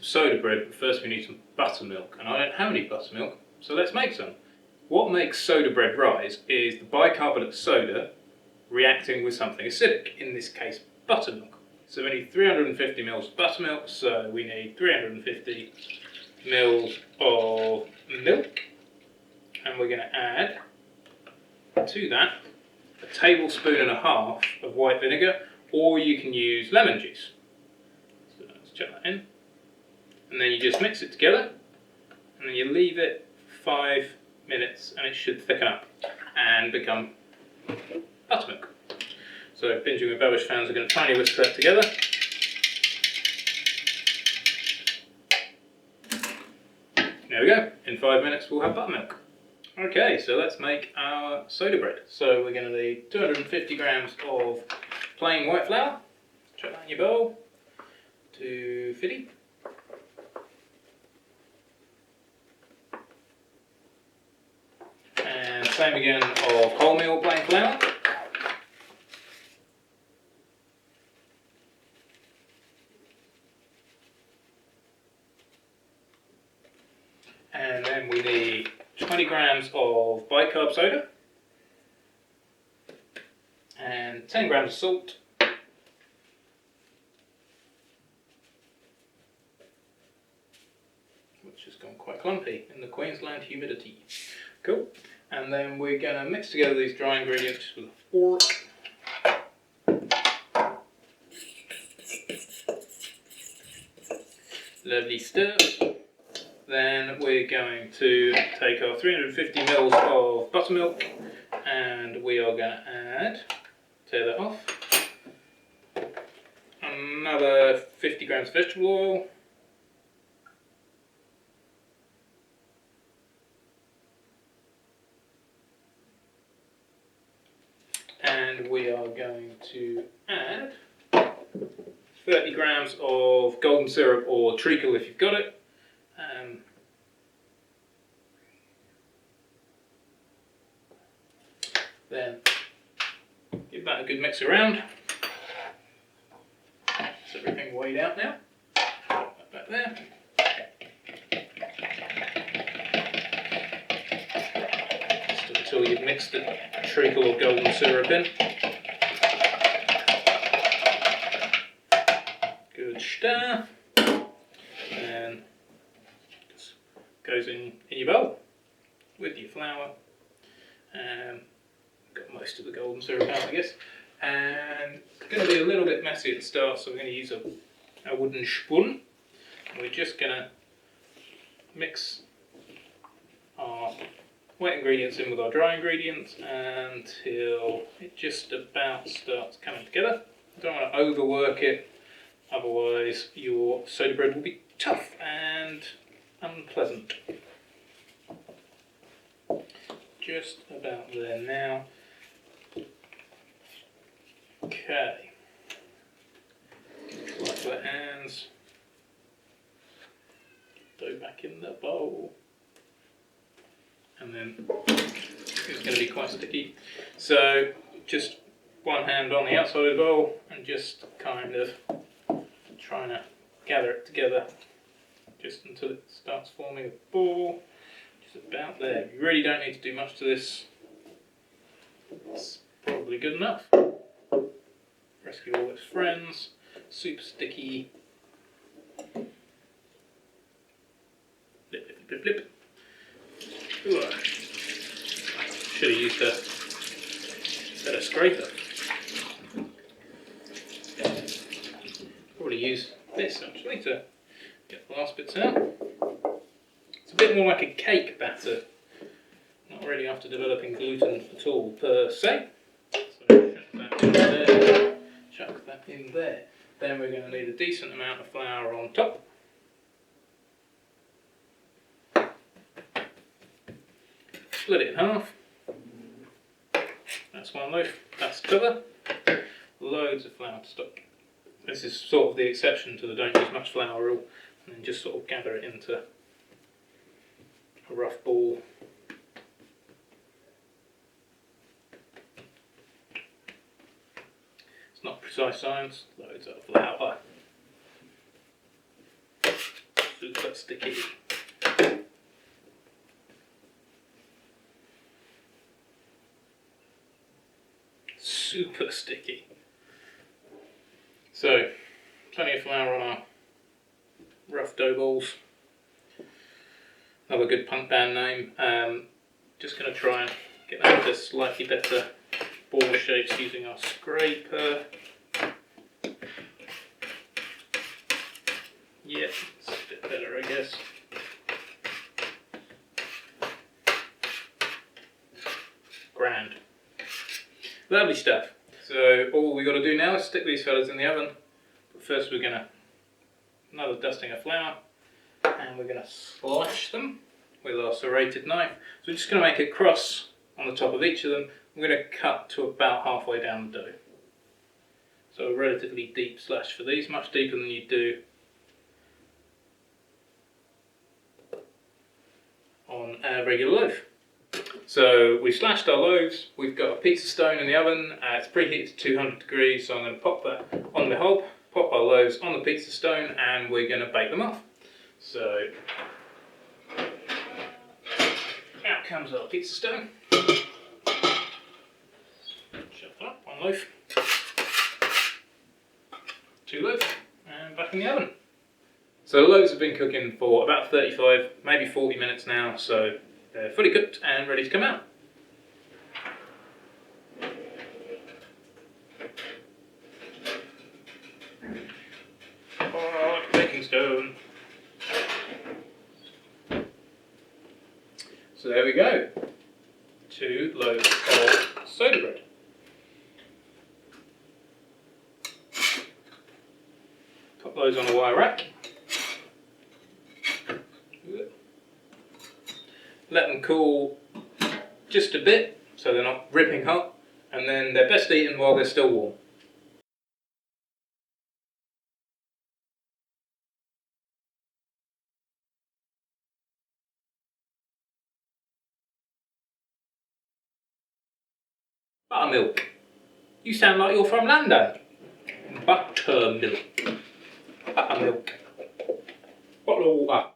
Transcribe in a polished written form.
some soda bread, but first we need some buttermilk, and I don't have any buttermilk, so let's make some. What makes soda bread rise is the bicarbonate soda reacting with something acidic, in this case buttermilk. So we need 350 ml of buttermilk, so we need 350 ml of milk, and we're going to add to that a tablespoon and a half of white vinegar, or you can use lemon juice. So let's chuck that in, and then you just mix it together, and then you leave it 5 minutes, and it should thicken up and become buttermilk. So Binging with Babish fans are going to tiny whisk that together. There we go. In 5 minutes we'll have buttermilk. Okay, so let's make our soda bread. So we're going to need 250 grams of plain white flour. Chuck that in your bowl. 250. And same again of wholemeal plain flour. And then we need 20 grams of bicarb soda and 10 grams of salt, which has gone quite clumpy in the Queensland humidity. Cool. And then we're going to mix together these dry ingredients with a fork. Lovely stuff. Then we're going to take our 350 ml of buttermilk, and we are going to add, tear that off, another 50 grams of vegetable oil, and we are going to add 30 grams of golden syrup or treacle if you've got it. Then give that a good mix around. That's everything weighed out now. Put that back there. Just until you've mixed the treacle or golden syrup in. Good stuff. And just goes in your bowl with your flour. Got most of the golden syrup out, I guess. And it's going to be a little bit messy at the start, so we're going to use a wooden spoon. And we're just going to mix our wet ingredients in with our dry ingredients until it just about starts coming together. You don't want to overwork it, otherwise your soda bread will be tough and unpleasant. Just about there now. Okay. Wipe the hands. Dough back in the bowl. And then it's going to be quite sticky. So just one hand on the outside of the bowl and just kind of trying to gather it together just until it starts forming a ball. Just about there. You really don't need to do much to this. It's probably good enough. Rescue all its friends. Super sticky. Blip, blip, blip, blip. Ooh. Should have used a better scraper. Probably use this actually to get the last bits out. It's a bit more like a cake batter. Not really after developing gluten at all per se. So chuck that in there. Chuck that in there. Then we're going to need a decent amount of flour on top. Split it in half. That's one loaf. That's t'other. Loads of flour to stock. This is sort of the exception to the don't use much flour rule, and then just sort of gather it into a rough ball. It's not precise science, loads of flour. super sticky. Super sticky. So, plenty of flour on our rough dough balls. Another good punk band name. Just going to try and get them into slightly better ball shapes using our scraper. Yeah, it's a bit better, I guess. Grand. Lovely stuff. So all we got to do now is stick these fellas in the oven. But first we're going to another dusting of flour, and we're going to slash them with our serrated knife. So we're just going to make a cross on the top of each of them. We're going to cut to about halfway down the dough. So a relatively deep slash for these, much deeper than you do on a regular loaf. So we slashed our loaves, we've got a pizza stone in the oven, it's preheated to 200 degrees, so I'm going to pop that on the hob, pop our loaves on the pizza stone, and we're going to bake them off. So out comes our pizza stone. Shut that up, one loaf, two loaves, and back in the oven. So the loaves have been cooking for about 35, maybe 40 minutes now, so they're fully cooked and ready to come out. Hot baking stone. So there we go. 2 loaves of soda bread. Put those on a wire rack. Let them cool just a bit so they're not ripping hot, and then they're best eaten while they're still warm. Buttermilk. You sound like you're from London. Buttermilk. Buttermilk. Bottle of water.